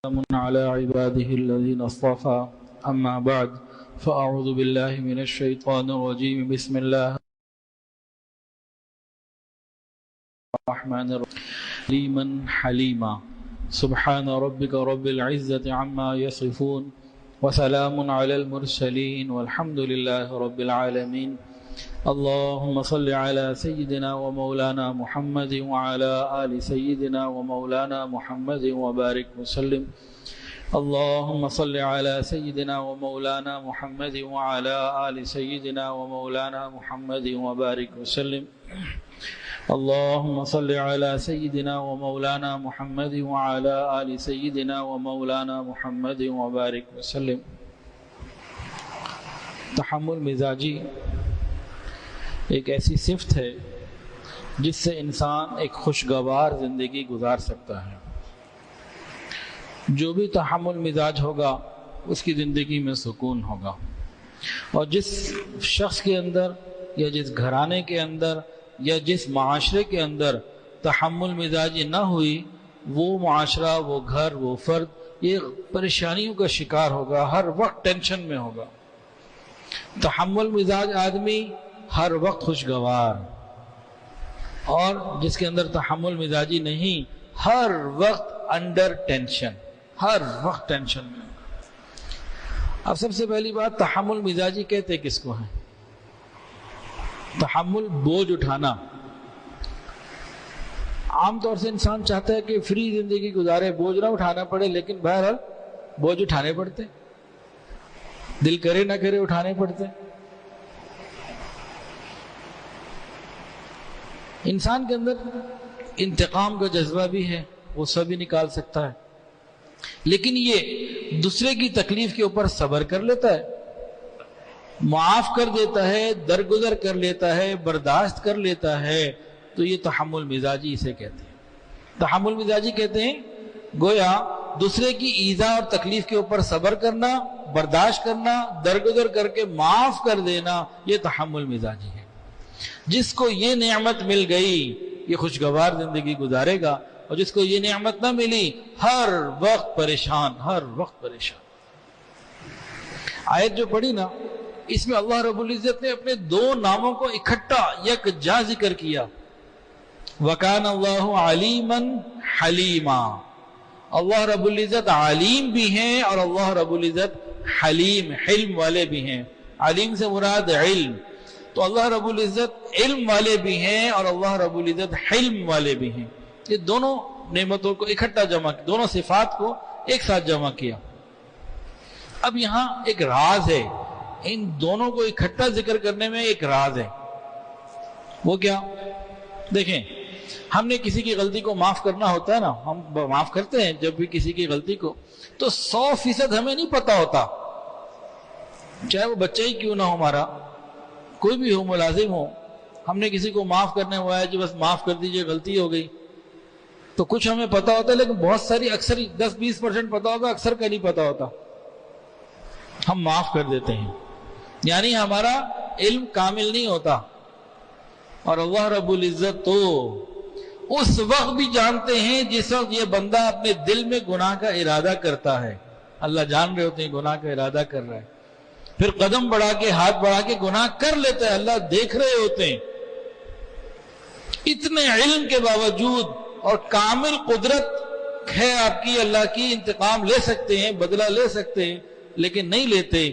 سلام على عباده الذين اصطفى أما بعد فأعوذ بالله من الشيطان الرجيم بسم الله الرحمن الرحيم حليما سبحان ربك رب العزة عما يصفون وسلام على المرسلين والحمد لله رب العالمين اللهم صل على سيدنا ومولانا محمد وعلى آل سيدنا ومولانا محمد وبارك وسلم اللهم صل على سيدنا ومولانا محمد وعلى آل سيدنا ومولانا محمد وبارك وسلم اللهم صل على سيدنا ومولانا محمد وعلى آل سيدنا ومولانا محمد وبارك وسلم. تحمل مزاجی ایک ایسی صفت ہے جس سے انسان ایک خوشگوار زندگی گزار سکتا ہے. جو بھی تحمل مزاج ہوگا اس کی زندگی میں سکون ہوگا، اور جس شخص کے اندر یا جس گھرانے کے اندر یا جس معاشرے کے اندر تحمل مزاجی نہ ہوئی، وہ معاشرہ، وہ گھر، وہ فرد یہ پریشانیوں کا شکار ہوگا، ہر وقت ٹینشن میں ہوگا. تحمل مزاج آدمی ہر وقت خوشگوار، اور جس کے اندر تحمل مزاجی نہیں ہر وقت انڈر ٹینشن، ہر وقت ٹینشن میں. اب سب سے پہلی بات، تحمل مزاجی کہتے کس کو ہیں؟ تحمل بوجھ اٹھانا. عام طور سے انسان چاہتا ہے کہ فری زندگی گزارے، بوجھ نہ اٹھانا پڑے، لیکن بہرحال بوجھ اٹھانے پڑتے، دل کرے نہ کرے اٹھانے پڑتے. انسان کے اندر انتقام کا جذبہ بھی ہے، وہ سبھی نکال سکتا ہے، لیکن یہ دوسرے کی تکلیف کے اوپر صبر کر لیتا ہے، معاف کر دیتا ہے، درگزر کر لیتا ہے، برداشت کر لیتا ہے، تو یہ تحمل مزاجی اسے کہتے ہیں. تحمل مزاجی کہتے ہیں گویا دوسرے کی ایذا اور تکلیف کے اوپر صبر کرنا، برداشت کرنا، درگزر کر کے معاف کر دینا، یہ تحمل مزاجی ہے. جس کو یہ نعمت مل گئی یہ خوشگوار زندگی گزارے گا، اور جس کو یہ نعمت نہ ملی ہر وقت پریشان، ہر وقت پریشان. آیت جو پڑھی نا، اس میں اللہ رب العزت نے اپنے دو ناموں کو اکٹھا یکجا ذکر کیا. وَكَانَ اللَّهُ عَلِيمًا حَلِيمًا. اللہ رب العزت عالیم بھی ہیں اور اللہ رب العزت حلیم، حلم والے بھی ہیں. علیم سے مراد علم، تو اللہ رب العزت علم والے بھی ہیں اور اللہ رب العزت حلم والے بھی ہیں. یہ دونوں نعمتوں کو اکٹھا جمع کیا، دونوں صفات کو ایک ساتھ جمع کیا. اب یہاں ایک راز ہے، ان دونوں کو اکٹھا ذکر کرنے میں ایک راز ہے. وہ کیا؟ دیکھیں، ہم نے کسی کی غلطی کو معاف کرنا ہوتا ہے نا، ہم معاف کرتے ہیں جب بھی کسی کی غلطی کو، تو 100% ہمیں نہیں پتا ہوتا، چاہے وہ بچہ ہی کیوں نہ ہو، ہمارا کوئی بھی ہو، ملازم ہو، ہم نے کسی کو معاف کرنے ہوا ہے، جو بس معاف کر دیجئے غلطی ہو گئی، تو کچھ ہمیں پتا ہوتا ہے، لیکن بہت ساری اکثر 10-20% پتا ہوگا، اکثر کا نہیں پتا ہوتا، ہم معاف کر دیتے ہیں. یعنی ہمارا علم کامل نہیں ہوتا. اور اللہ رب العزت تو اس وقت بھی جانتے ہیں جس وقت یہ بندہ اپنے دل میں گناہ کا ارادہ کرتا ہے. اللہ جان رہے ہوتے ہیں گناہ کا ارادہ کر رہا ہے، پھر قدم بڑھا کے، ہاتھ بڑھا کے گناہ کر لیتا ہے، اللہ دیکھ رہے ہوتے ہیں. اتنے علم کے باوجود اور کامل قدرت ہے آپ کی، اللہ کی، انتقام لے سکتے ہیں، بدلہ لے سکتے ہیں، لیکن نہیں لیتے.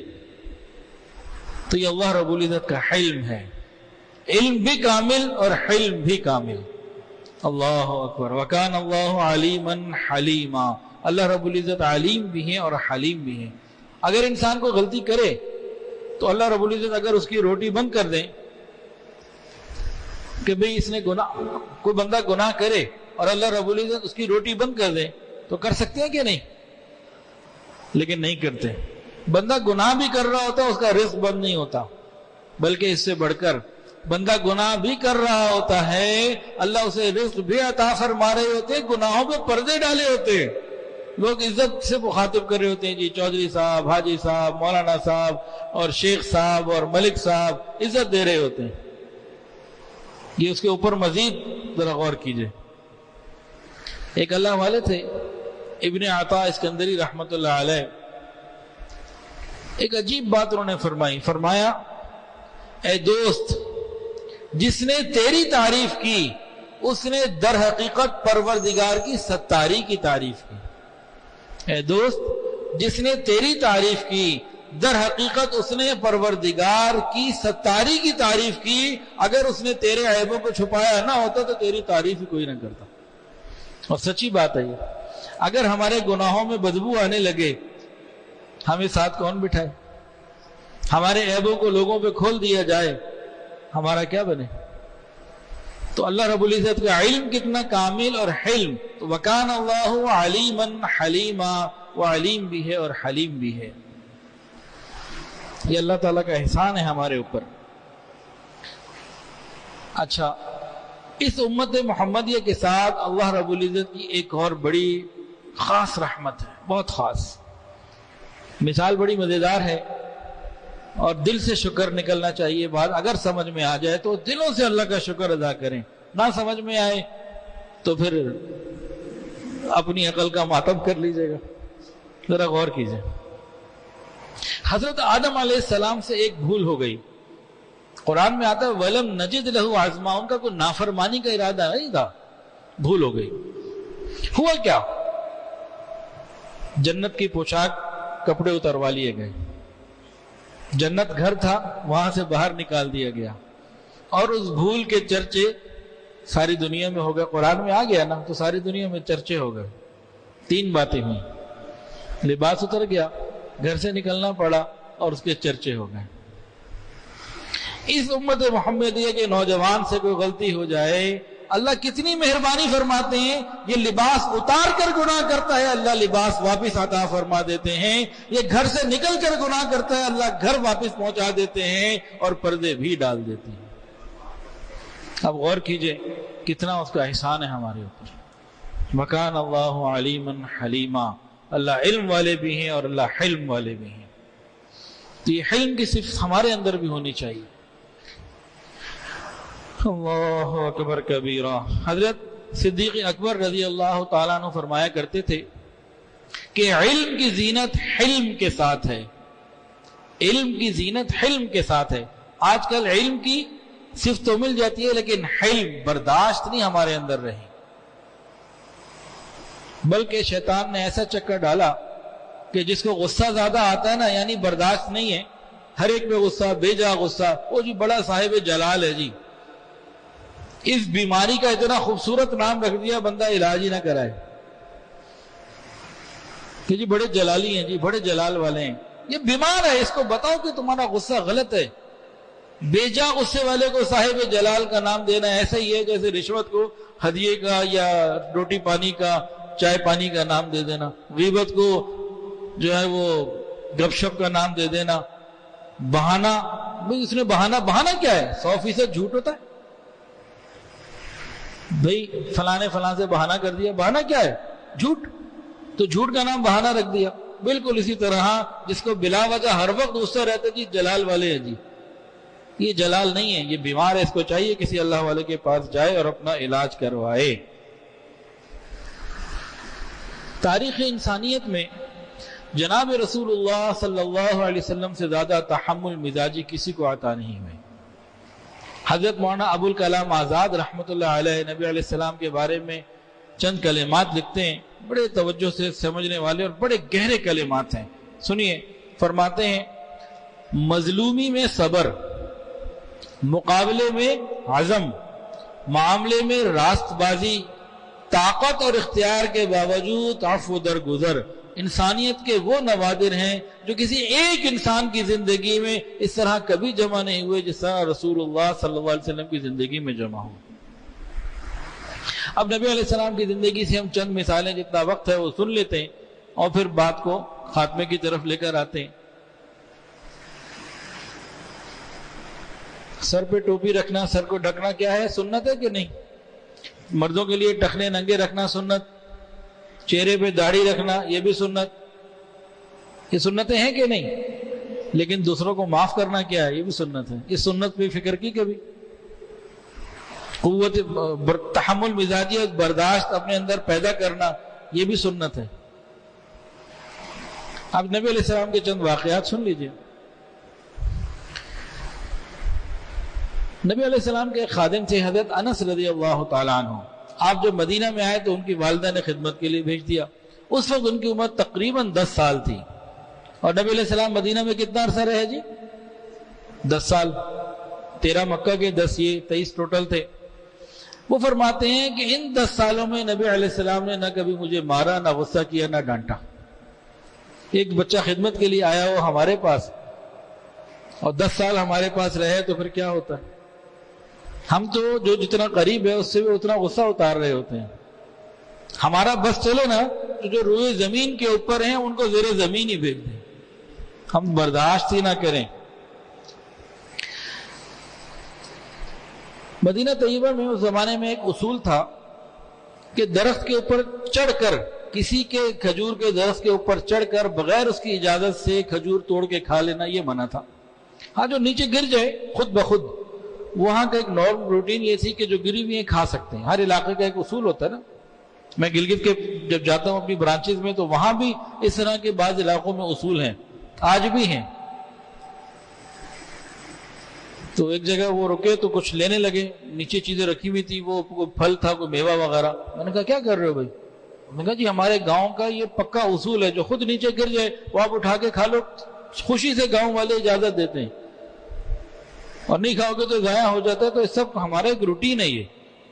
تو یہ اللہ رب العزت کا حلم ہے، علم بھی کامل اور حلم بھی کامل. اللہ اکبر. وَكَانَ اللَّهُ عَلِيمًا حَلِيمًا. اللہ رب العزت علیم بھی ہیں اور حلیم بھی ہیں. اگر انسان کو غلطی کرے تو اللہ رب العزت اگر اس کی روٹی بند کر دیں کہ بھئی اس نے گناہ، کوئی بندہ گناہ کرے اور اللہ رب العزت اس کی روٹی بند کر دیں، تو کر سکتے ہیں کہ نہیں؟ لیکن نہیں کرتے. بندہ گناہ بھی کر رہا ہوتا، اس کا رزق بند نہیں ہوتا، بلکہ اس سے بڑھ کر بندہ گناہ بھی کر رہا ہوتا ہے، اللہ اسے رزق بھی عطا فرما رہے ہوتے ہیں، گناہوں پہ پردے ڈالے ہوتے ہیں. لوگ عزت سے مخاطب کر رہے ہوتے ہیں، جی چودھری صاحب، حاجی صاحب، مولانا صاحب اور شیخ صاحب اور ملک صاحب، عزت دے رہے ہوتے ہیں. یہ اس کے اوپر مزید ذرا غور کیجئے. ایک اللہ والے تھے، ابن عطا اسکندری رحمۃ اللہ علیہ ایک عجیب بات انہوں نے فرمایا اے دوست، جس نے تیری تعریف کی اس نے در حقیقت پروردگار کی ستاری کی تعریف کی۔ اے دوست، جس نے تیری تعریف کی در حقیقت اس نے پروردگار کی ستاری کی تعریف کی۔ اگر اس نے تیرے عیبوں کو چھپایا نہ ہوتا تو تیری تعریف ہی کوئی نہ کرتا۔ اور سچی بات ہے یہ، اگر ہمارے گناہوں میں بدبو آنے لگے ہمیں ساتھ کون بٹھائے؟ ہمارے عیبوں کو لوگوں پہ کھول دیا جائے، ہمارا کیا بنے؟ تو اللہ رب العزت کا علم کتنا کامل اور حلم، تو وَكَانَ اللَّهُ عَلِيمًا حَلِيمًا، وہ علیم بھی ہے اور حلیم بھی ہے۔ یہ اللہ تعالیٰ کا احسان ہے ہمارے اوپر۔ اچھا، اس امت محمدیہ کے ساتھ اللہ رب العزت کی ایک اور بڑی خاص رحمت ہے، بہت خاص۔ مثال بڑی مزیدار ہے اور دل سے شکر نکلنا چاہیے۔ بات اگر سمجھ میں آ جائے تو دلوں سے اللہ کا شکر ادا کریں، نہ سمجھ میں آئے تو پھر اپنی عقل کا ماتم کر لیجئے گا۔ ذرا غور کیجئے، حضرت آدم علیہ السلام سے ایک بھول ہو گئی۔ قرآن میں آتا ہے وَلَمْ نَجِدْ لَهُ عَزْمًا، ان کا کوئی نافرمانی کا ارادہ نہیں تھا، بھول ہو گئی۔ ہوا کیا؟ جنت کی پوشاک کپڑے اتروا لیے گئے، جنت گھر تھا وہاں سے باہر نکال دیا گیا، اور اس بھول کے چرچے ساری دنیا میں ہو گئے۔ قرآن میں آ گیا نا تو ساری دنیا میں چرچے ہو گئے۔ تین باتیں ہوئیں، لباس اتر گیا، گھر سے نکلنا پڑا، اور اس کے چرچے ہو گئے۔ اس امت محمدیہ کے نوجوان سے کوئی غلطی ہو جائے، اللہ کتنی مہربانی فرماتے ہیں، یہ لباس اتار کر گناہ کرتا ہے، اللہ لباس واپس عطا فرما دیتے ہیں۔ یہ گھر سے نکل کر گناہ کرتا ہے، اللہ گھر واپس پہنچا دیتے ہیں اور پردے بھی ڈال دیتے ہیں۔ اب غور کیجئے کتنا اس کا احسان ہے ہمارے اوپر۔ وَكَانَ اللَّهُ عَلِيمًا حَلِيمًا، اللہ علم والے بھی ہیں اور اللہ حلم والے بھی ہیں۔ تو یہ حلم کی صفت ہمارے اندر بھی ہونی چاہیے۔ اللہ اکبر کبیرہ۔ حضرت صدیق اکبر رضی اللہ تعالیٰ عنہ فرمایا کرتے تھے کہ علم کی زینت حلم کے ساتھ ہے، علم کی زینت حلم کے ساتھ ہے۔ آج کل علم کی صفت تو مل جاتی ہے لیکن حلم، برداشت نہیں ہمارے اندر رہی، بلکہ شیطان نے ایسا چکر ڈالا کہ جس کو غصہ زیادہ آتا ہے نا، یعنی برداشت نہیں ہے، ہر ایک پہ غصہ، بے جا غصہ، وہ جی بڑا صاحب جلال ہے جی، اس بیماری کا اتنا خوبصورت نام رکھ دیا بندہ علاج ہی نہ کرائے کہ جی بڑے جلالی ہیں جی، بڑے جلال والے ہیں۔ یہ بیمار ہے، اس کو بتاؤ کہ تمہارا غصہ غلط ہے۔ بے جا غصے والے کو صاحب جلال کا نام دینا ایسا ہی ہے جیسے رشوت کو ہدیے کا یا روٹی پانی کا، چائے پانی کا نام دے دینا، غیبت کو جو ہے وہ گپ شپ کا نام دے دینا، بہانہ، بھئی اس نے بہانہ کیا ہے؟ 100% جھوٹ ہوتا ہے بھئی، فلاں نے فلاں سے بہانہ کر دیا، بہانہ کیا ہے؟ جھوٹ، تو جھوٹ کا نام بہانہ رکھ دیا۔ بالکل اسی طرح جس کو بلا وجہ ہر وقت غصہ رہتا جی جلال والے ہیں جی، یہ جلال نہیں ہے، یہ بیمار ہے، اس کو چاہیے کسی اللہ والے کے پاس جائے اور اپنا علاج کروائے۔ تاریخ انسانیت میں جناب رسول اللہ صلی اللہ علیہ وسلم سے زیادہ تحمل مزاجی کسی کو عطا نہیں ہوئے۔ حضرت مولانا ابو الکلام آزاد رحمۃ اللہ علیہ نبی علیہ السلام کے بارے میں چند کلمات لکھتے ہیں، بڑے توجہ سے سمجھنے والے اور بڑے گہرے کلمات ہیں۔ سنیے، فرماتے ہیں مظلومی میں صبر، مقابلے میں عزم، معاملے میں راست بازی، طاقت اور اختیار کے باوجود عفو درگزر، انسانیت کے وہ نوادر ہیں جو کسی ایک انسان کی زندگی میں اس طرح کبھی جمع نہیں ہوئے جس طرح رسول اللہ صلی اللہ علیہ وسلم کی زندگی میں جمع ہو۔ اب نبی علیہ السلام کی زندگی سے ہم چند مثالیں، جتنا وقت ہے وہ سن لیتے ہیں اور پھر بات کو خاتمے کی طرف لے کر آتے ہیں۔ سر پہ ٹوپی رکھنا، سر کو ڈھکنا کیا ہے؟ سنت ہے کہ نہیں؟ مردوں کے لیے ٹخنے ننگے رکھنا سنت، چہرے پہ داڑھی رکھنا یہ بھی سنت، یہ سنتیں ہیں کہ نہیں؟ لیکن دوسروں کو معاف کرنا کیا ہے؟ یہ بھی سنت ہے۔ اس سنت پہ فکر کی کبھی؟ قوت تحمل مزاجیت، برداشت اپنے اندر پیدا کرنا یہ بھی سنت ہے۔ اب نبی علیہ السلام کے چند واقعات سن لیجئے. نبی علیہ السلام کے ایک خادم تھے حضرت انس رضی اللہ تعالیٰ عنہ. آپ جب مدینہ میں آئے تو ان کی والدہ نے خدمت کے لیے بھیج دیا. اس وقت ان کی عمر تقریباً 10 سال تھی. اور نبی علیہ السلام مدینہ میں کتنا عرصہ رہے جی؟ 10 سال. 13 مکہ کے، 10 یہ، 23 ٹوٹل تھے. وہ فرماتے ہیں کہ ان 10 سالوں میں نبی علیہ السلام نے نہ کبھی مجھے مارا، نہ غصہ کیا، نہ ڈانٹا. ایک بچہ خدمت کے لیے آیا وہ ہمارے پاس، اور 10 سال ہمارے پاس رہے تو پھر کیا ہوتا ہے؟ ہم تو جو جتنا قریب ہے اس سے بھی اتنا غصہ اتار رہے ہوتے ہیں. ہمارا بس چلے نا تو جو روئے زمین کے اوپر ہیں ان کو زیر زمین ہی بھیج دیں، ہم برداشت ہی نہ کریں. مدینہ طیبہ میں اس زمانے میں ایک اصول تھا کہ درخت کے اوپر چڑھ کر، کسی کے کھجور کے درخت کے اوپر چڑھ کر بغیر اس کی اجازت سے کھجور توڑ کے کھا لینا یہ منع تھا. ہاں جو نیچے گر جائے خود بخود، وہاں کا ایک نارم روٹین یہ تھی کہ جو گری ہوئی ہیں کھا سکتے ہیں. ہر علاقے کا ایک اصول ہوتا ہے نا. میں گلگت کے جب جاتا ہوں اپنی برانچز میں تو وہاں بھی اس طرح کے بعض علاقوں میں اصول ہیں، آج بھی ہیں. تو ایک جگہ وہ رکے تو کچھ لینے لگے، نیچے چیزیں رکھی ہوئی تھی، وہ کوئی پھل تھا، کوئی میوہ وغیرہ. میں نے کہا کیا کر رہے ہو بھائی؟ میں نے کہا جی ہمارے گاؤں کا یہ پکا اصول ہے، جو خود نیچے گر جائے وہ آپ اٹھا کے کھا لو. خوشی سے گاؤں والے اجازت دیتے ہیں، اور نہیں کھاؤ گے تو ضائع ہو جاتا ہے. تو یہ سب ہمارا ایک روٹین ہے، یہ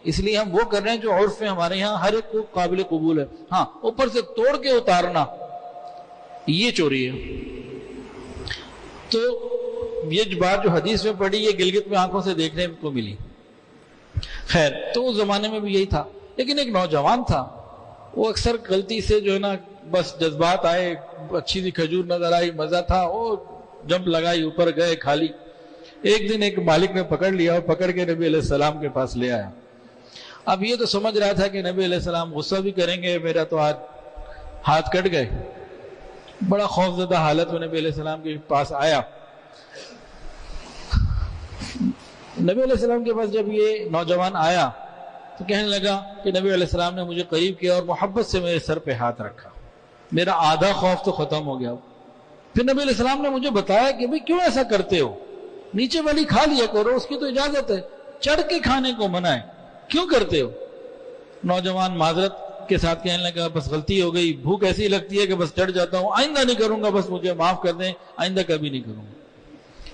اس لیے ہم وہ کر رہے ہیں جو عرف میں ہمارے یہاں ہر ایک کو قابل قبول ہے. ہاں اوپر سے توڑ کے اتارنا یہ چوری ہے. تو یہ بات جو حدیث میں پڑھی یہ گلگت میں آنکھوں سے دیکھنے کو ملی. خیر تو اس زمانے میں بھی یہی تھا. لیکن ایک نوجوان تھا، وہ اکثر غلطی سے جو ہے نا بس جذبات آئے، اچھی سی کھجور نظر آئی، مزہ تھا، وہ جمپ لگائی، اوپر گئے، کھا لی. ایک دن ایک مالک نے پکڑ لیا اور پکڑ کے نبی علیہ السلام کے پاس لے آیا. اب یہ تو سمجھ رہا تھا کہ نبی علیہ السلام غصہ بھی کریں گے، میرا تو ہاتھ کٹ گئے. بڑا خوفزدہ حالت میں نبی علیہ السلام کے پاس آیا. نبی علیہ السلام کے پاس جب یہ نوجوان آیا تو کہنے لگا کہ نبی علیہ السلام نے مجھے قریب کیا اور محبت سے میرے سر پہ ہاتھ رکھا. میرا آدھا خوف تو ختم ہو گیا. پھر نبی علیہ السلام نے مجھے بتایا کہ بھئی کیوں ایسا کرتے ہو؟ نیچے والی کھا لیا کرو، اس کی تو اجازت ہے، چڑھ کے کھانے کو منع ہے، کیوں کرتے ہو؟ نوجوان معذرت کے ساتھ کہنے لگا بس غلطی ہو گئی، بھوک ایسی لگتی ہے کہ بس چڑھ جاتا ہوں، آئندہ نہیں کروں گا، بس مجھے معاف کر دیں، آئندہ کبھی نہیں کروں گا.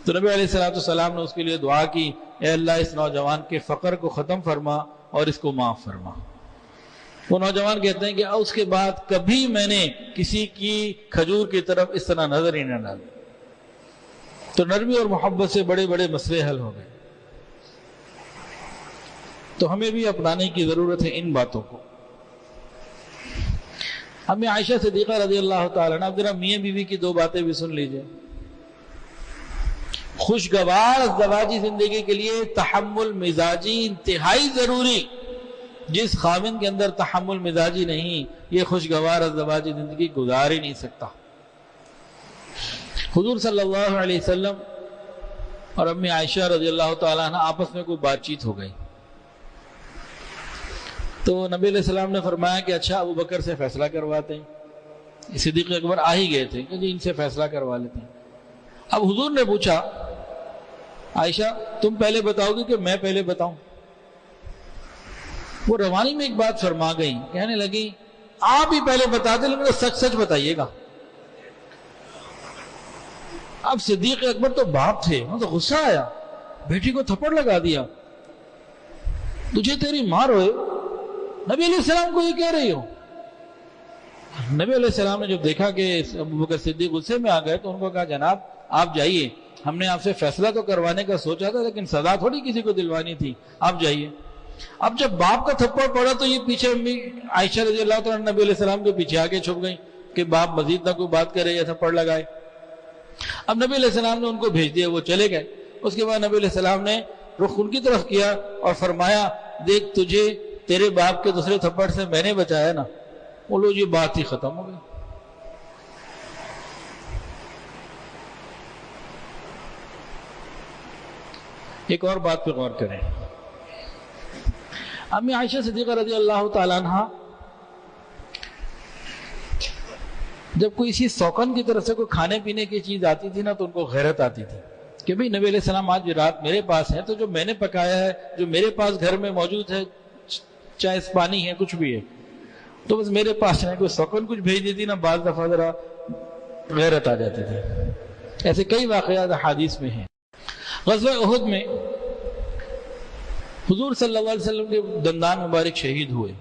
تو نبی علیہ السلام نے اس کے لیے دعا کی، اے اللہ اس نوجوان کے فقر کو ختم فرما اور اس کو معاف فرما. وہ نوجوان کہتے ہیں کہ اس کے بعد کبھی میں نے کسی کی کھجور کی طرف اس طرح نظر ہی نہ ڈالی. تو نرمی اور محبت سے بڑے بڑے مسئلے حل ہو گئے. تو ہمیں بھی اپنانے کی ضرورت ہے ان باتوں کو. ہمیں عائشہ صدیقہ رضی اللہ تعالیٰ عنہ، اب ذرا میاں بیوی کی 2 باتیں بھی سن لیجئے. خوشگوار ازدواجی زندگی کے لیے تحمل مزاجی انتہائی ضروری. جس خاوند کے اندر تحمل مزاجی نہیں، یہ خوشگوار ازدواجی زندگی گزار ہی نہیں سکتا. حضور صلی اللہ علیہ وسلم اور امی عائشہ رضی اللہ تعالیٰ عنہ آپس میں کوئی بات چیت ہو گئی. تو نبی علیہ السلام نے فرمایا کہ اچھا ابو بکر سے فیصلہ کرواتے ہیں. صدیق اکبر آ ہی گئے تھے کہ جی ان سے فیصلہ کروا لیتے ہیں. اب حضور نے پوچھا عائشہ تم پہلے بتاؤ گی کہ میں پہلے بتاؤں؟ وہ روانی میں ایک بات فرما گئی، کہنے لگی آپ ہی پہلے بتا دیں لیکن سچ سچ بتائیے گا. اب صدیق اکبر تو باپ تھے، تو غصہ آیا، بیٹی کو تھپڑ لگا دیا. تجھے تیری ماں روئے، نبی علیہ السلام کو یہ کہہ رہی ہو؟ نبی علیہ السلام نے جب دیکھا کہ ابو بکر صدیق غصے میں آ گئے تو ان کو کہا جناب آپ جائیے، ہم نے آپ سے فیصلہ تو کروانے کا سوچا تھا لیکن سزا تھوڑی کسی کو دلوانی تھی، آپ جائیے. اب جب باپ کا تھپڑ پڑا تو یہ پیچھے امی عائشہ رضی اللہ تعالیٰ نبی علیہ السلام کے پیچھے آگے چھپ گئی کہ باپ مزید نہ کوئی بات کرے یا تھپڑ لگائے. اب نبی علیہ السلام نے ان کو بھیج دیا، وہ چلے گئے. اس کے بعد نبی علیہ السلام نے رخ ان کی طرف کیا اور فرمایا دیکھ تجھے تیرے باپ کے دوسرے تھپڑ سے میں نے بچایا نا. بولو یہ بات ہی ختم ہو گئی. ایک اور بات پہ غور کریں. امی عائشہ صدیقہ رضی اللہ تعالیٰ عنہ جب کوئی اسی سوکن کی طرف سے کوئی کھانے پینے کی چیز آتی تھی نا تو ان کو غیرت آتی تھی کہ بھئی نبی علیہ السلام آج رات میرے پاس ہے تو جو میں نے پکایا ہے، جو میرے پاس گھر میں موجود ہے، چاہے پانی ہے کچھ بھی ہے، تو بس میرے پاس ہے، کوئی سوکن کچھ بھیج دیتی نا بعض دفعہ ذرا غیرت آ جاتی تھی۔ ایسے کئی واقعات حدیث میں ہیں۔ غزوہ احد میں حضور صلی اللہ علیہ وسلم کے دندان مبارک شہید ہوئے،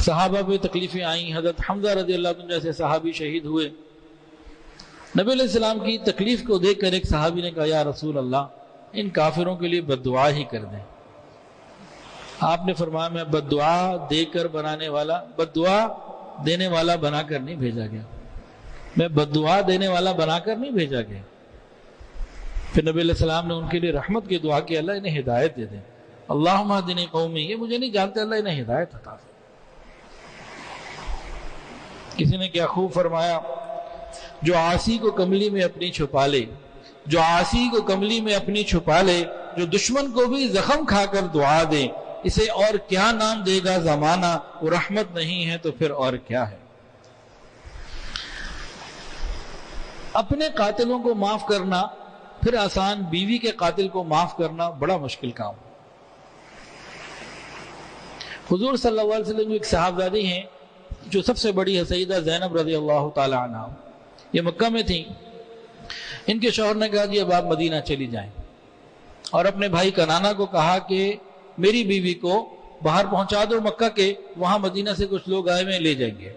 صحابہ پہ تکلیفیں آئیں، حضرت حمزہ رضی اللہ عنہ جیسے صحابی شہید ہوئے۔ نبی علیہ السلام کی تکلیف کو دیکھ کر ایک صحابی نے کہا یا رسول اللہ ان کافروں کے لیے بد دعا ہی کر دیں۔ آپ نے فرمایا میں بد دعا دے کر بنانے والا، بد دعا دینے والا بنا کر نہیں بھیجا گیا، میں بد دعا دینے والا بنا کر نہیں بھیجا گیا۔ پھر نبی علیہ السلام نے ان کے لیے رحمت کی دعا کی، اللہ انہیں ہدایت دے دیں، اللہم اہدنی قومی، یہ مجھے نہیں جانتے، اللہ انہیں ہدایت عطا فرما۔ کسی نے کیا خوب فرمایا، جو عاصی کو کملی میں اپنی چھپا لے، جو عاصی کو کملی میں اپنی چھپا لے، جو دشمن کو بھی زخم کھا کر دعا دے، اسے اور کیا نام دے گا زمانہ، وہ رحمت نہیں ہے تو پھر اور کیا ہے۔ اپنے قاتلوں کو معاف کرنا پھر آسان، بیوی کے قاتل کو معاف کرنا بڑا مشکل کام۔ حضور صلی اللہ علیہ وسلم ایک صحابزادی ہیں جو سب سے بڑی ہے، سیدہ زینب رضی اللہ تعالی عنہ، یہ مکہ میں تھیں۔ ان کے شوہر نے کہا جی اب آپ مدینہ چلی جائیں، اور اپنے بھائی کنانہ کو کہا کہ میری بیوی کو باہر پہنچا دو مکہ کے، وہاں مدینہ سے کچھ لوگ آئے میں لے جائیں گے۔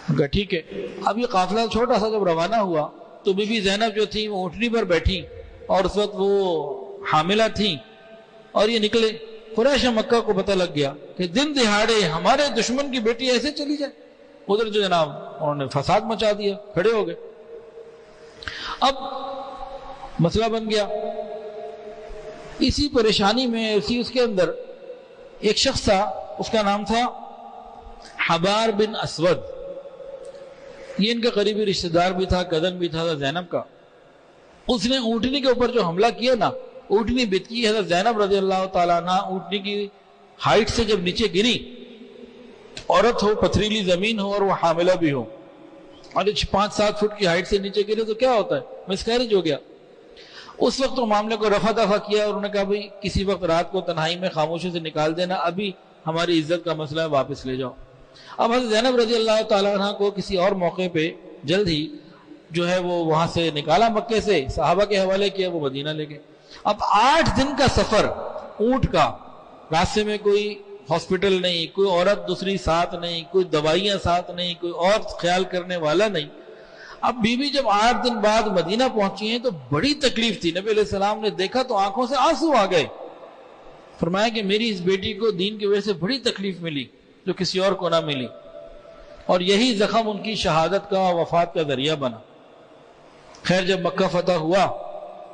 کہا ٹھیک ہے۔ اب یہ قافلہ چھوٹا سا جب روانہ ہوا تو بی بی زینب جو تھی وہ اونٹنی پر بیٹھی، اور اس وقت وہ حاملہ تھیں، اور یہ نکلے۔ قریش مکہ کو پتہ لگ گیا کہ دن دہاڑے ہمارے دشمن کی بیٹی ایسے چلی جائے، ادھر جو جناب انہوں نے فساد مچا دیا، کھڑے ہو گئے۔ اب مسئلہ بن گیا، اسی پریشانی میں اس کے اندر ایک شخص تھا، اس کا نام تھا حبار بن اسود، یہ ان کا قریبی رشتہ دار بھی تھا، کزن بھی تھا زینب کا۔ اس نے اونٹنی کے اوپر جو حملہ کیا نا، اونٹنی بتکی، حضرت زینب رضی اللہ تعالیٰ عنہ اونٹنی کی ہائٹ سے جب نیچے گری، عورت ہو، پتھریلی زمین ہو اور وہ حاملہ بھی ہو، اور 5-7 فٹ کی ہائٹ سے نیچے گرے تو کیا ہوتا ہے، مسکیریج ہو گیا۔ اس وقت وہ معاملے کو رفع دفع کیا، اور انہوں نے کہا بھئی کسی وقت رات کو تنہائی میں خاموشی سے نکال دینا، ابھی ہماری عزت کا مسئلہ ہے، واپس لے جاؤ۔ اب حضرت زینب رضی اللہ تعالیٰ عنہ کو کسی اور موقع پہ جلد ہی جو ہے وہ وہاں سے نکالا، مکے سے صحابہ کے حوالے کیا، وہ مدینہ لے گئے۔ اب 8 دن کا سفر اونٹ کا، راستے میں کوئی ہاسپٹل نہیں، کوئی عورت دوسری ساتھ نہیں، کوئی دوائیاں ساتھ نہیں، کوئی اور خیال کرنے والا نہیں۔ اب بیوی جب 8 دن بعد مدینہ پہنچی ہیں تو بڑی تکلیف تھی، نبی علیہ السلام نے دیکھا تو آنکھوں سے آنسو آ گئے، فرمایا کہ میری اس بیٹی کو دین کی وجہ سے بڑی تکلیف ملی جو کسی اور کو نہ ملی، اور یہی زخم ان کی شہادت کا، وفات کا ذریعہ بنا۔ خیر جب مکہ فتح ہوا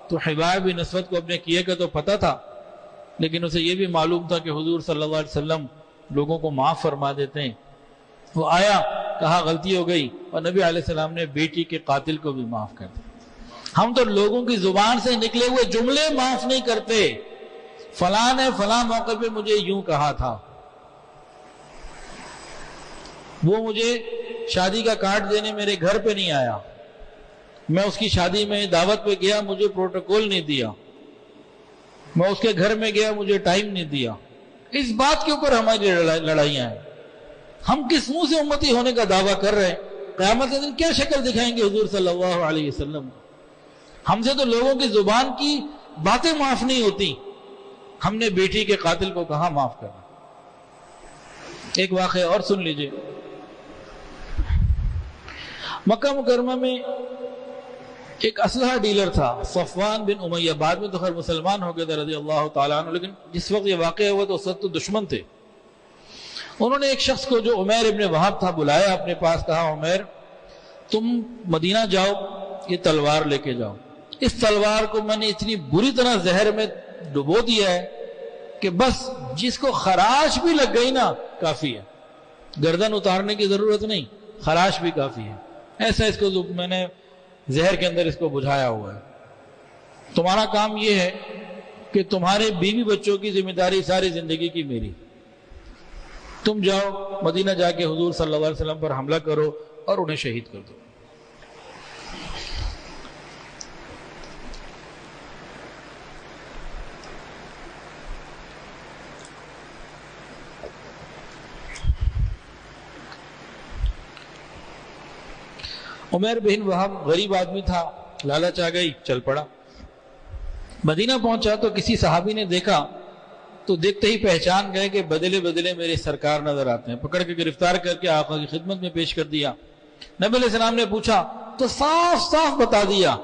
تو حباب بن اسود کو اپنے کیے کا تو پتہ تھا، لیکن اسے یہ بھی معلوم تھا کہ حضور صلی اللہ علیہ وسلم لوگوں کو معاف فرما دیتے ہیں۔ وہ آیا، کہا غلطی ہو گئی، اور نبی علیہ السلام نے بیٹی کے قاتل کو بھی معاف کر دیا۔ ہم تو لوگوں کی زبان سے نکلے ہوئے جملے معاف نہیں کرتے، فلاں نے فلاں موقع پہ مجھے یوں کہا تھا، وہ مجھے شادی کا کارڈ دینے میرے گھر پہ نہیں آیا، میں اس کی شادی میں دعوت پہ گیا، مجھے پروٹوکول نہیں دیا، میں اس کے گھر میں گیا، مجھے ٹائم نہیں دیا۔ اس بات کے اوپر ہماری لڑائیاں ہیں۔ ہم کس منہ سے امتی ہونے کا دعویٰ کر رہے ہیں؟ قیامت کے دن کیا شکل دکھائیں گے حضور صلی اللہ علیہ وسلم؟ ہم سے تو لوگوں کی زبان کی باتیں معاف نہیں ہوتی، ہم نے بیٹی کے قاتل کو کہاں معاف کرنا۔ ایک واقعہ اور سن لیجئے۔ مکہ مکرمہ میں ایک اسلحہ ڈیلر تھا، صفوان بن امیہ، بعد میں تو خیر مسلمان ہو گئے تھے رضی اللہ تعالیٰ عنہ، لیکن جس وقت یہ واقعہ ہوا تو اس وقت تو دشمن تھے۔ انہوں نے ایک شخص کو جو عمیر ابن وہب تھا بلایا اپنے پاس، کہا عمیر تم مدینہ جاؤ، یہ تلوار لے کے جاؤ، اس تلوار کو میں نے اتنی بری طرح زہر میں ڈبو دیا ہے کہ بس جس کو خراش بھی لگ گئی نا کافی ہے، گردن اتارنے کی ضرورت نہیں، خراش بھی کافی ہے۔ ایسا اس کو میں نے زہر کے اندر اس کو بجھایا ہوا ہے، تمہارا کام یہ ہے کہ تمہارے بیوی بچوں کی ذمہ داری ساری زندگی کی میری، تم جاؤ مدینہ جا کے حضور صلی اللہ علیہ وسلم پر حملہ کرو اور انہیں شہید کر دو۔ عمیر بن وہب غریب آدمی تھا، لالچ آ گئی، چل پڑا۔ مدینہ پہنچا تو کسی صحابی نے دیکھا تو دیکھتے ہی پہچان گئے کہ بدلے بدلے میرے سرکار نظر آتے ہیں، پکڑ کے گرفتار کر کے آقا کی خدمت میں پیش کر دیا۔ نبی علیہ السلام نے پوچھا تو صاف صاف بتا دیا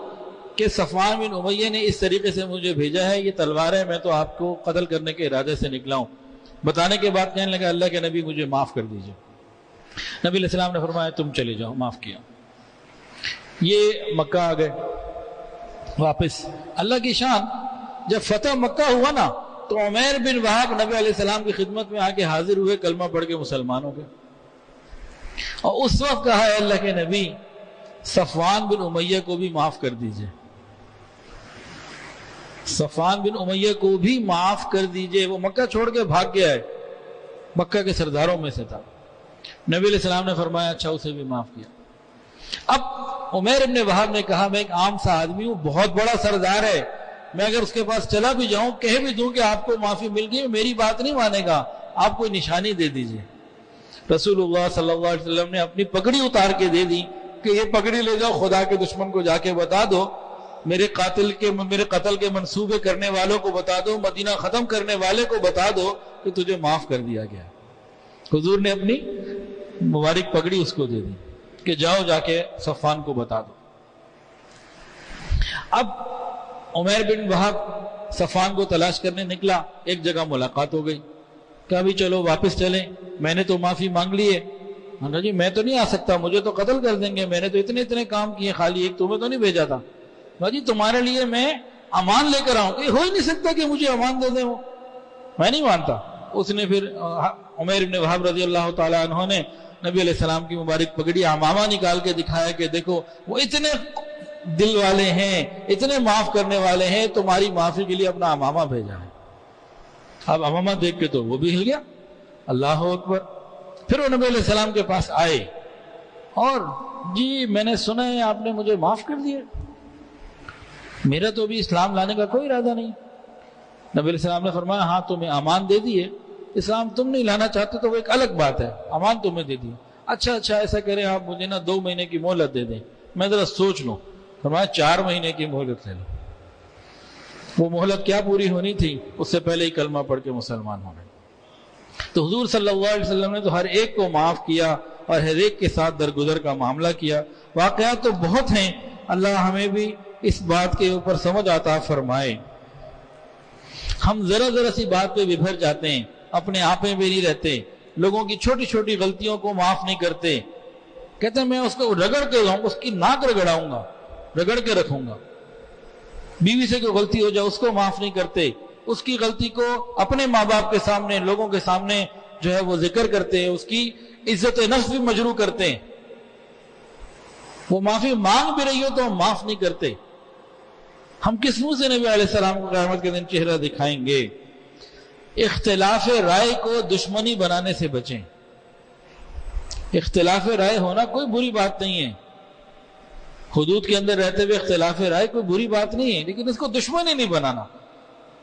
کہ صفوان بن امیہ نے اس طریقے سے مجھے بھیجا ہے، یہ تلوار ہے، میں تو آپ کو قتل کرنے کے ارادے سے نکلا ہوں۔ بتانے کے بعد کہنے لگا اللہ کے نبی مجھے معاف کر دیجئے۔ نبی علیہ السلام نے فرمایا تم چلے جاؤ، معاف کیا۔ یہ مکہ آ گئے واپس۔ اللہ کی شان، جب فتح مکہ ہوا نا تو عمیر بن وہب نبی علیہ السلام کی خدمت میں آ کے حاضر ہوئے، کلمہ پڑھ کے مسلمان ہو گئے۔ اور اس وقت کہا ہے اللہ کے نبی صفوان بن امیہ کو بھی معاف کر دیجئے، صفوان بن امیہ کو بھی معاف کر دیجئے۔ وہ مکہ چھوڑ کے بھاگ گیا ہے، مکہ کے سرداروں میں سے تھا۔ نبی علیہ السلام نے فرمایا اچھا اسے بھی معاف کیا۔ اب عمیر بن وہب نے کہا میں ایک عام سا آدمی ہوں، بہت بڑا سردار ہے، میں اگر اس کے پاس چلا بھی جاؤں، کہہ بھی دوں کہ آپ کو معافی مل گئی، میری بات نہیں مانے گا، آپ کوئی نشانی دے دیجئے۔ رسول اللہ صلی اللہ علیہ وسلم نے اپنی پگڑی اتار کے دے دی کہ یہ پگڑی لے جاؤ، خدا کے دشمن کو جا کے بتا دو، میرے قتل کے منصوبے کرنے والوں کو بتا دو، مدینہ ختم کرنے والے کو بتا دو کہ تجھے معاف کر دیا گیا۔ حضور نے اپنی مبارک پگڑی اس کو دے دی کہ جاؤ جا کے صفوان کو بتا دو۔ اب عمیر بن وہب صفوان کو تلاش کرنے نکلا، ایک جگہ ملاقات ہو گئی، کہا بھی چلو واپس چلیں، میں نے تو معافی مانگ لی ہے۔ کہا جی میں تو نہیں آ سکتا، مجھے تو قتل کر دیں گے، میں نے تو اتنے کام کیے، خالی ایک تمہیں تو نہیں بھیجا تھا۔ کہا جی تمہارے لیے میں امان لے کر آؤں، یہ ہو ہی نہیں سکتا کہ مجھے امان دے دیں، وہ میں نہیں مانتا۔ اس نے پھر عمیر بن وہب رضی اللہ تعالیٰ عنہ نے نبی علیہ السلام کی مبارک پگڑی عمامہ نکال کے دکھایا کہ دیکھو وہ اتنے دل والے ہیں، اتنے معاف کرنے والے ہیں، تمہاری معافی کے لیے اپنا عمامہ بھیجا ہے۔ اب عمامہ دیکھ کے تو وہ بھی ہل گیا، اللہ اکبر۔ پھر وہ نبی علیہ السلام کے پاس آئے اور جی میں نے سنا ہے آپ نے مجھے معاف کر دیا، میرا تو ابھی اسلام لانے کا کوئی ارادہ نہیں۔ نبی علیہ السلام نے فرمایا ہاں تمہیں امان دے دیے، اسلام تم نہیں لانا چاہتے تو وہ ایک الگ بات ہے، امان تمہیں دے دی۔ اچھا ایسا کریں آپ مجھے نا 2 مہینے کی مہلت دے دیں، میں ذرا سوچ لوں۔ فرمایا 4 مہینے کی مہلت لے لو۔ وہ مہلت کیا پوری ہونی تھی، اس سے پہلے ہی کلمہ پڑھ کے مسلمان ہو گئے۔ تو حضور صلی اللہ علیہ وسلم نے تو ہر ایک کو معاف کیا اور ہر ایک کے ساتھ درگزر کا معاملہ کیا۔ واقعات تو بہت ہیں، اللہ ہمیں بھی اس بات کے اوپر سمجھ عطا فرمائے۔ ہم ذرا سی بات پہ ببھر جاتے ہیں، اپنے آپ میں بھی نہیں رہتے، لوگوں کی چھوٹی چھوٹی غلطیوں کو معاف نہیں کرتے، کہتے ہیں میں اس کو رگڑ کے لاؤں، اس کی ناک رگڑاؤں گا، رگڑ کے رکھوں گا۔ بیوی سے کوئی غلطی ہو جائے اس کو معاف نہیں کرتے، اس کی غلطی کو اپنے ماں باپ کے سامنے، لوگوں کے سامنے جو ہے وہ ذکر کرتے ہیں، اس کی عزت نفس بھی مجروح کرتے ہیں۔ وہ معافی مانگ بھی رہی ہو تو ہم معاف نہیں کرتے۔ ہم کس منہ سے نبی علیہ السلام کو قیامت کے دن چہرہ دکھائیں گے؟ اختلاف رائے کو دشمنی بنانے سے بچیں۔ اختلاف رائے ہونا کوئی بری بات نہیں ہے، حدود کے اندر رہتے ہوئے اختلاف رائے کوئی بری بات نہیں ہے، لیکن اس کو دشمنی نہیں بنانا،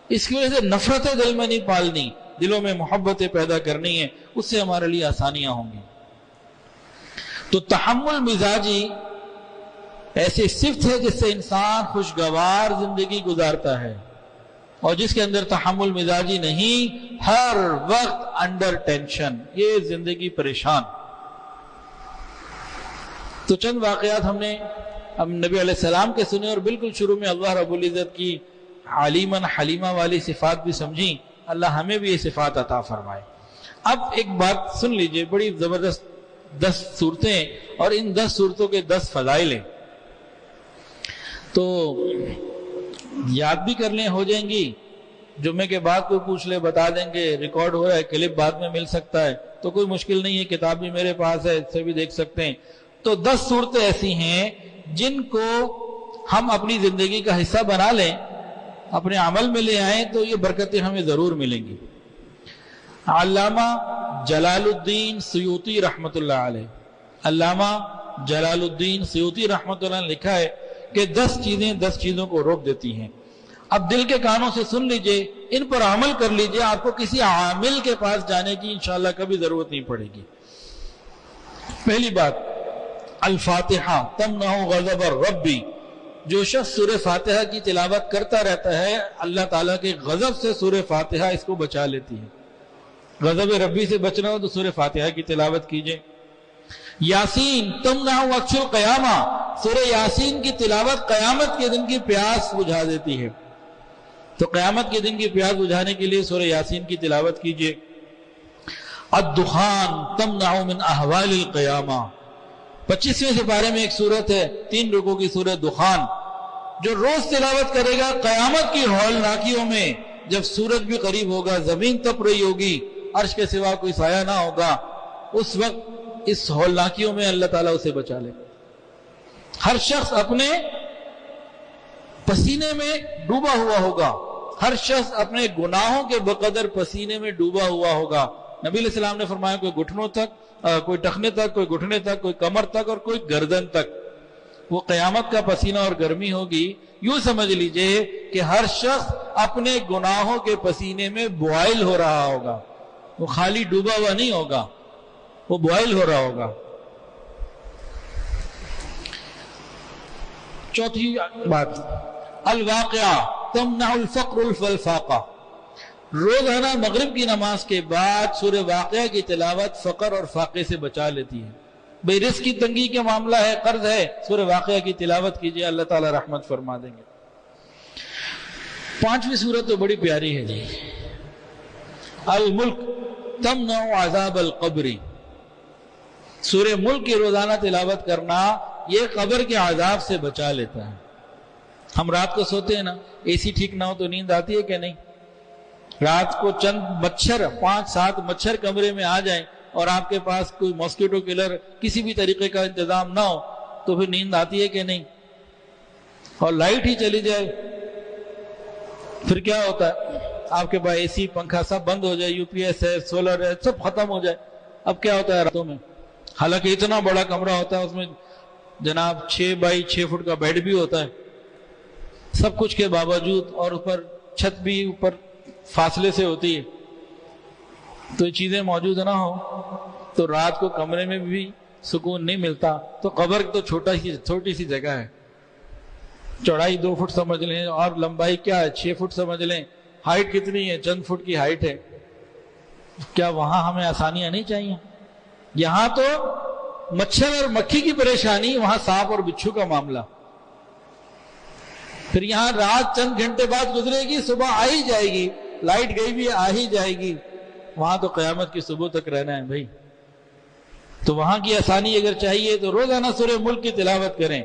اس کی وجہ سے نفرتیں دل میں نہیں پالنی، دلوں میں محبتیں پیدا کرنی ہے، اس سے ہمارے لیے آسانیاں ہوں گی۔ تو تحمل مزاجی ایسی صفت ہے جس سے انسان خوشگوار زندگی گزارتا ہے، اور جس کے اندر تحمل مزاجی نہیں، ہر وقت انڈر ٹینشن، یہ زندگی پریشان۔ تو چند واقعات ہم نے نبی علیہ السلام کے سنے، اور بالکل شروع میں اللہ رب العزت کی علیمن حلیمہ والی صفات بھی سمجھی۔ اللہ ہمیں بھی یہ صفات عطا فرمائے۔ اب ایک بات سن لیجئے، بڑی زبردست 10 صورتیں، اور ان 10 صورتوں کے 10 فضائل ہیں، تو یاد بھی کر لیں، ہو جائیں گی۔ جمعے کے بعد کوئی پوچھ لے بتا دیں گے، ریکارڈ ہو رہا ہے، کلپ بعد میں مل سکتا ہے، تو کوئی مشکل نہیں ہے، کتاب بھی میرے پاس ہے، اس سے بھی دیکھ سکتے ہیں۔ تو 10 صورتیں ایسی ہیں جن کو ہم اپنی زندگی کا حصہ بنا لیں، اپنے عمل میں لے آئیں، تو یہ برکتیں ہمیں ضرور ملیں گی۔ علامہ جلال الدین سیوطی رحمۃ اللہ علیہ، علامہ جلال الدین سیوطی رحمۃ اللہ نے لکھا ہے کہ 10 چیزیں 10 چیزوں کو روک دیتی ہیں۔ اب دل کے کانوں سے سن لیجئے، ان پر عمل کر لیجئے، آپ کو کسی عامل کے پاس جانے کی انشاءاللہ کبھی ضرورت نہیں پڑے گی۔ پہلی بات، الفاتحہ تمنع غضب الرب، جو شخص سورہ فاتحہ کی تلاوت کرتا رہتا ہے اللہ تعالیٰ کے غضب سے سورہ فاتحہ اس کو بچا لیتی ہے۔ غضب ربی سے بچنا ہو تو سورہ فاتحہ کی تلاوت کیجئے۔ یاسین تمنع وقت القیامہ، سورہ یاسین کی تلاوت قیامت کے دن کی پیاس بجھا دیتی ہے، تو قیامت کے دن کی پیاس بجھانے کے لیے سورہ یاسین کی تلاوت کیجئے۔ الدخان تمنع من احوال القیامہ، 25ویں سپارے میں ایک سورت ہے 3 رکوع کی سورت دخان، جو روز تلاوت کرے گا قیامت کی ہولناکیوں میں، جب سورج بھی قریب ہوگا، زمین تپ رہی ہوگی، عرش کے سوا کوئی سایہ نہ ہوگا، اس وقت اس ہولناکیوں میں اللہ تعالیٰ اسے بچا لے۔ ہر شخص اپنے پسینے میں ڈوبا ہوا ہوگا، ہر شخص اپنے گناہوں کے بقدر پسینے میں ڈوبا ہوا ہوگا۔ نبی علیہ السلام نے فرمایا کوئی گھٹنوں تک، کوئی ٹخنے تک، کوئی گھٹنے تک، کوئی کمر تک اور کوئی گردن تک، وہ قیامت کا پسینہ اور گرمی ہوگی۔ یوں سمجھ لیجئے کہ ہر شخص اپنے گناہوں کے پسینے میں بوائل ہو رہا ہوگا، وہ خالی ڈوبا ہوا نہیں ہوگا، وہ بوائل ہو رہا ہوگا۔ چوتھی بات، الواقعہ تمنع الفقر والفاقہ، روزانہ مغرب کی نماز کے بعد سورہ واقعہ کی تلاوت فقر اور فاقے سے بچا لیتی ہے۔ بھئی رزق کی تنگی کا معاملہ ہے، قرض ہے، سورہ واقعہ کی تلاوت کیجئے، اللہ تعالیٰ رحمت فرما دیں گے۔ 5ویں سورت تو بڑی پیاری ہے جی، الملک تمنع عذاب القبر، سورہ ملک کی روزانہ تلاوت کرنا یہ قبر کے عذاب سے بچا لیتا ہے۔ ہم رات کو سوتے ہیں نا، اے سی ٹھیک نہ ہو تو نیند آتی ہے کہ نہیں؟ رات کو چند مچھر، 5-7 مچھر کمرے میں آ جائیں اور آپ کے پاس کوئی ماسکیٹو کلر کسی بھی طریقے کا انتظام نہ ہو تو پھر نیند آتی ہے کہ نہیں؟ اور لائٹ ہی چلی جائے پھر کیا ہوتا ہے؟ آپ کے پاس اے سی پنکھا سب بند ہو جائے، یو پی ایس ہے، سولر ہے، سب ختم ہو جائے، اب کیا ہوتا ہے راتوں میں؟ حالانکہ اتنا بڑا کمرہ ہوتا ہے، اس میں جناب 6 بائی 6 فٹ کا بیڈ بھی ہوتا ہے، سب کچھ کے باوجود، اور اوپر چھت بھی اوپر فاصلے سے ہوتی ہے، تو یہ چیزیں موجود نہ ہو تو رات کو کمرے میں بھی سکون نہیں ملتا۔ تو قبر تو چھوٹی سی جگہ ہے، چوڑائی 2 فٹ سمجھ لیں اور لمبائی کیا ہے 6 فٹ سمجھ لیں، ہائٹ کتنی ہے؟ چند فٹ کی ہائٹ ہے۔ کیا وہاں ہمیں آسانیاں نہیں چاہیے؟ یہاں تو مچھر اور مکھی کی پریشانی، وہاں سانپ اور بچھو کا معاملہ، پھر یہاں رات چند گھنٹے بعد گزرے گی، صبح آ ہی جائے گی، لائٹ گئی بھی آ ہی جائے گی، وہاں تو قیامت کی صبح تک رہنا ہے بھائی۔ تو وہاں کی آسانی اگر چاہیے تو روزانہ سورہ ملک کی تلاوت کریں۔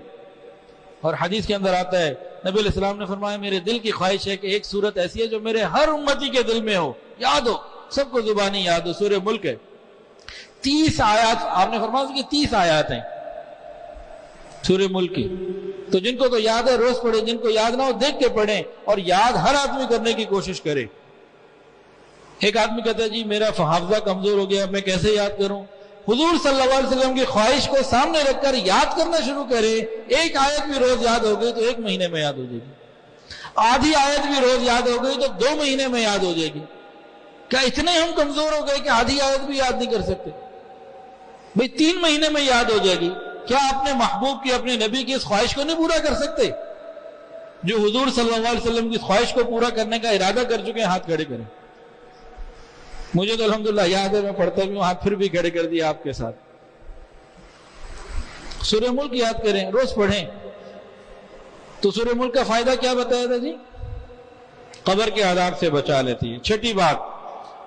اور حدیث کے اندر آتا ہے، نبی علیہ السلام نے فرمایا میرے دل کی خواہش ہے کہ ایک سورت ایسی ہے جو میرے ہر امتی کے دل میں ہو، یاد ہو، سب کو زبانی یاد ہو، سورہ ملک ہے، 30 آیات، آپ نے فرمایا کہ 30 آیات ہیں سورہ ملک کی، تو جن کو تو یاد ہے روز پڑھیں، جن کو یاد نہ ہو دیکھ کے پڑھیں، اور یاد ہر آدمی کرنے کی کوشش کرے۔ ایک آدمی کہتا ہے جی میرا حافظہ کمزور ہو گیا، میں کیسے یاد کروں؟ حضور صلی اللہ علیہ وسلم کی خواہش کو سامنے رکھ کر یاد کرنا شروع کرے، ایک آیت بھی روز یاد ہو گئی تو 1 مہینے میں یاد ہو جائے گی، آدھی آیت بھی روز یاد ہو گئی تو 2 مہینے میں یاد ہو جائے گی۔ کیا اتنے ہم کمزور ہو گئے کہ آدھی آیت بھی یاد نہیں کر سکتے؟ بھئی 3 مہینے میں یاد ہو جائے گی، کیا اپنے محبوب کی، اپنے نبی کی اس خواہش کو نہیں پورا کر سکتے؟ جو حضور صلی اللہ علیہ وسلم کی خواہش کو پورا کرنے کا ارادہ کر چکے ہیں، ہاتھ کھڑے کریں۔ مجھے تو الحمدللہ یاد ہے، میں پڑھتا بھی ہوں، ہاتھ پھر بھی کھڑے کر دیا آپ کے ساتھ۔ سورہ ملک یاد کریں، روز پڑھیں۔ تو سورہ ملک کا فائدہ کیا بتایا تھا جی؟ قبر کے عذاب سے بچا لیتی ہے۔ چھٹی بات،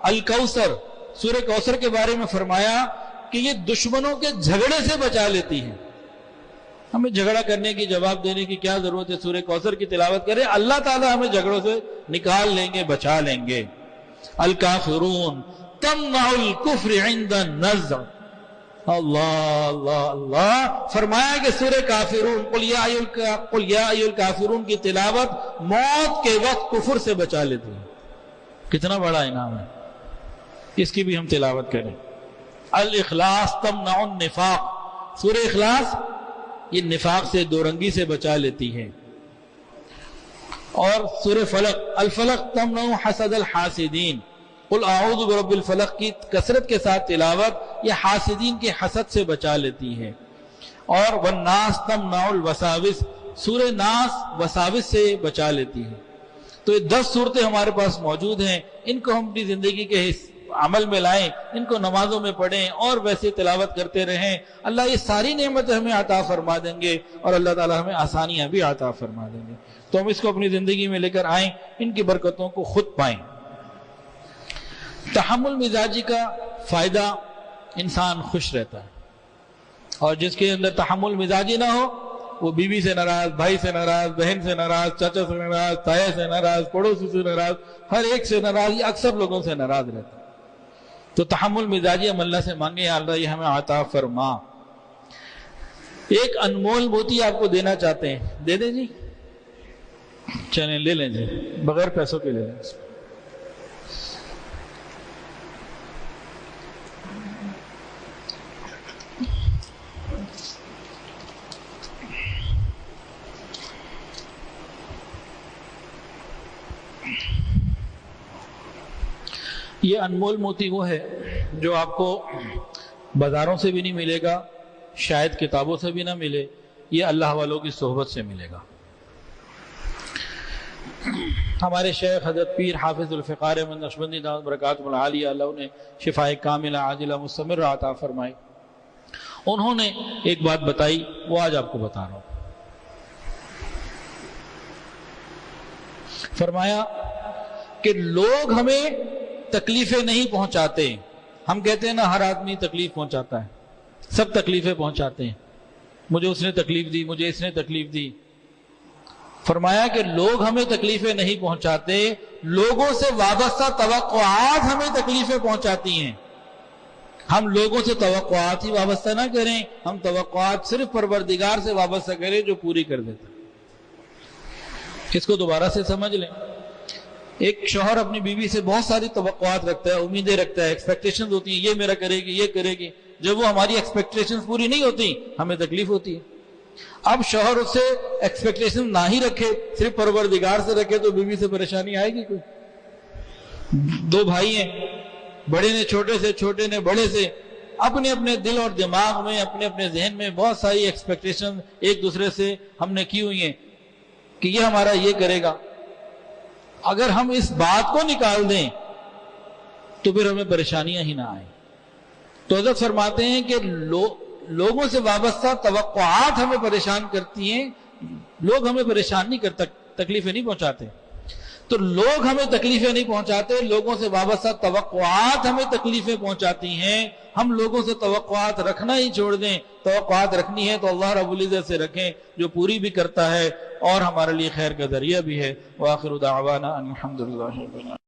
الکوثر، سورہ کوثر کے بارے میں فرمایا کہ یہ دشمنوں کے جھگڑے سے بچا لیتی ہے۔ ہمیں جھگڑا کرنے کی، جواب دینے کی کیا ضرورت ہے؟ سورہ کوثر کی تلاوت کریں، اللہ تعالیٰ ہمیں جھگڑوں سے نکال لیں گے، بچا لیں گے۔ الکافرون تمنع الکفر عند النزع، اللہ اللہ اللہ، فرمایا کہ سورہ کافرون، قل یا ایھا الکافرون کی تلاوت موت کے وقت کفر سے بچا لیتی ہے۔ کتنا بڑا انعام ہے! اس کی بھی ہم تلاوت کریں. الاخلاص تمنع النفاق، سورہ اخلاص یہ نفاق سے، دو رنگی سے بچا لیتی ہے. اور سورہ فلق، الفلق تمنع حسد الحاسدین، قل اعوذ برب الفلق کی کثرت کے ساتھ تلاوت یہ حاسدین کے حسد سے بچا لیتی ہے. اور والناس تمنع الوساوس، سورہ ناس وساوس سے بچا لیتی ہے. تو یہ 10 صورتیں ہمارے پاس موجود ہیں، ان کو ہم اپنی زندگی کے عمل میں لائیں، ان کو نمازوں میں پڑھیں اور ویسے تلاوت کرتے رہیں. اللہ یہ ساری نعمتیں ہمیں عطا فرما دیں گے اور اللہ تعالیٰ ہمیں آسانیاں بھی عطا فرما دیں گے. تو ہم اس کو اپنی زندگی میں لے کر آئیں، ان کی برکتوں کو خود پائیں. تحمل مزاجی کا فائدہ انسان خوش رہتا ہے، اور جس کے اندر تحمل مزاجی نہ ہو وہ بیوی سے ناراض، بھائی سے ناراض، بہن سے ناراض، چاچا سے ناراض، تایا سے ناراض، پڑوسی سے ناراض، ہر ایک سے ناراض، یا اکثر لوگوں سے ناراض رہتا ہے. تو تحمل مزاجی ہم اللہ سے مانگے، یا اللہ یہ ہمیں عطا فرما. ایک انمول موتی آپ کو دینا چاہتے ہیں، دے دیں جی؟ چلیں لے لیں جی، بغیر پیسوں کے لے لیں. یہ انمول موتی وہ ہے جو آپ کو بازاروں سے بھی نہیں ملے گا، شاید کتابوں سے بھی نہ ملے، یہ اللہ والوں کی صحبت سے ملے گا. ہمارے شیخ حضرت پیر حافظ الفقار احمد نقشبندی دامت برکاتہ العالیہ، اللہ انہیں شفائے کاملہ عاجلہ مستمر عطا فرمائے. انہوں نے ایک بات بتائی، وہ آج آپ کو بتا رہا ہوں. فرمایا کہ لوگ ہمیں تکلیفیں نہیں پہنچاتے. ہم کہتے ہیں نا ہر آدمی تکلیف پہنچاتا ہے، سب تکلیفیں پہنچاتے ہیں، مجھے اس نے تکلیف دی، مجھے اس نے تکلیف دی. فرمایا کہ لوگ ہمیں تکلیفیں نہیں پہنچاتے، لوگوں سے وابستہ توقعات ہمیں تکلیفیں پہنچاتی ہیں. ہم لوگوں سے توقعات ہی وابستہ نہ کریں، ہم توقعات صرف پروردگار سے وابستہ کریں جو پوری کر دیتا. اس کو دوبارہ سے سمجھ لیں. ایک شوہر اپنی بیوی سے بہت ساری توقعات رکھتا ہے، امیدیں رکھتا ہے، ایکسپیکٹیشنز ہوتی ہیں، یہ میرا کرے گی، یہ کرے گی. جب وہ ہماری ایکسپیکٹیشنز پوری نہیں ہوتی ہمیں تکلیف ہوتی ہے. اب شوہر اس سے ایکسپیکٹیشن نہ ہی رکھے، صرف پروردگار سے رکھے، تو بیوی سے پریشانی آئے گی کوئی؟ 2 بھائی ہیں، بڑے نے چھوٹے سے، چھوٹے نے بڑے سے، اپنے اپنے دل اور دماغ میں، اپنے اپنے ذہن میں بہت ساری ایکسپیکٹیشن ایک دوسرے سے ہم نے کی ہوئی ہیں کہ یہ ہمارا یہ کرے گا. اگر ہم اس بات کو نکال دیں تو پھر ہمیں پریشانیاں ہی نہ آئیں. تو حضرت فرماتے ہیں کہ لوگوں سے وابستہ توقعات ہمیں پریشان کرتی ہیں، لوگ ہمیں پریشان نہیں کرتے، تکلیفیں نہیں پہنچاتے. تو لوگ ہمیں تکلیفیں نہیں پہنچاتے، لوگوں سے وابستہ توقعات ہمیں تکلیفیں پہنچاتی ہیں. ہم لوگوں سے توقعات رکھنا ہی چھوڑ دیں. توقعات رکھنی ہے تو اللہ رب العزت سے رکھیں جو پوری بھی کرتا ہے اور ہمارے لیے خیر کا ذریعہ بھی ہے. وآخر دعوانا ان الحمد للہ رب العالمین.